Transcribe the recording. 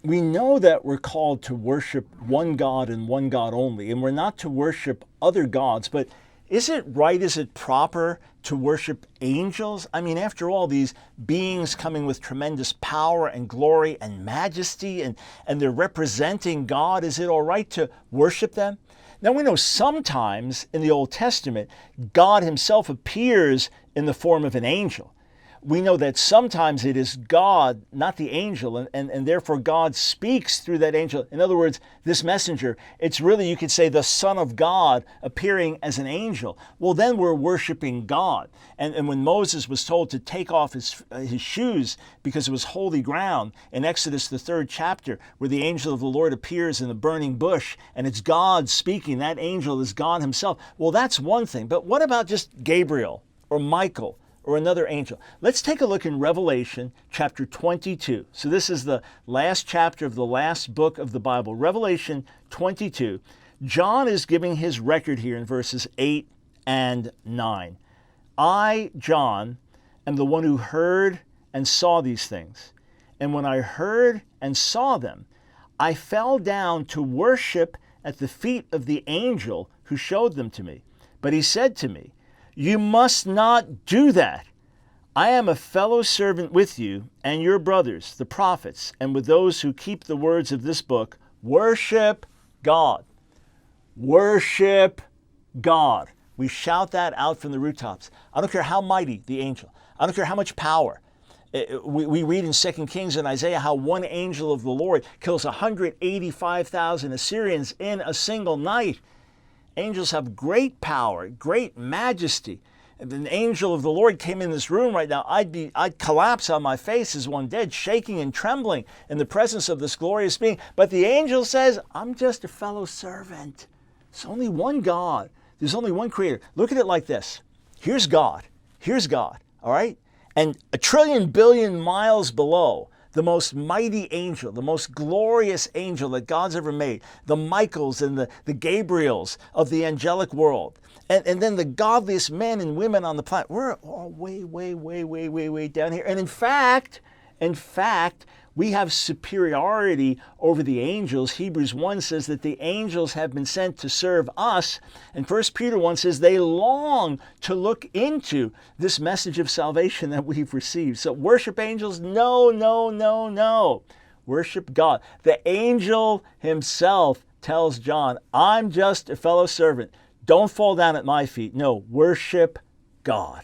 we know that we're called to worship one God and one God only, and we're not to worship other gods, but is it right, is it proper to worship angels? I mean, after all, these beings coming with tremendous power and glory and majesty, and they're representing God, is it all right to worship them? Now we know sometimes in the Old Testament, God himself appears in the form of an angel. We know that sometimes it is God, not the angel, and therefore God speaks through that angel. In other words, this messenger, it's really, you could say, the Son of God appearing as an angel. Well, then we're worshiping God. And when Moses was told to take off his shoes because it was holy ground, in Exodus, the 3rd chapter, where the angel of the Lord appears in the burning bush, and it's God speaking, that angel is God himself. Well, that's one thing. But what about just Gabriel or Michael or another angel? Let's take a look in Revelation chapter 22. So this is the last chapter of the last book of the Bible, Revelation 22. John is giving his record here in verses 8 and 9. I, John, am the one who heard and saw these things. And when I heard and saw them, I fell down to worship at the feet of the angel who showed them to me. But he said to me, "You must not do that. I am a fellow servant with you and your brothers, the prophets, and with those who keep the words of this book. Worship God." Worship God. We shout that out from the rooftops. I don't care how mighty the angel. I don't care how much power. We read in 2 Kings and Isaiah how one angel of the Lord kills 185,000 Assyrians in a single night. Angels have great power, great majesty. If an angel of the Lord came in this room right now, I'd collapse on my face as one dead, shaking and trembling in the presence of this glorious being. But the angel says, I'm just a fellow servant. There's only one God. There's only one creator. Look at it like this. Here's God. Here's God. All right? And 1,000,000,000,000 miles below, the most mighty angel, the most glorious angel that God's ever made, the Michaels and the Gabriels of the angelic world, and then the godliest men and women on the planet. We're all way, way, way, way, way, way down here. And in fact, we have superiority over the angels. Hebrews 1 says that the angels have been sent to serve us. And 1 Peter 1 says they long to look into this message of salvation that we've received. So worship angels? No, no, no, no. Worship God. The angel himself tells John, I'm just a fellow servant. Don't fall down at my feet. No, worship God.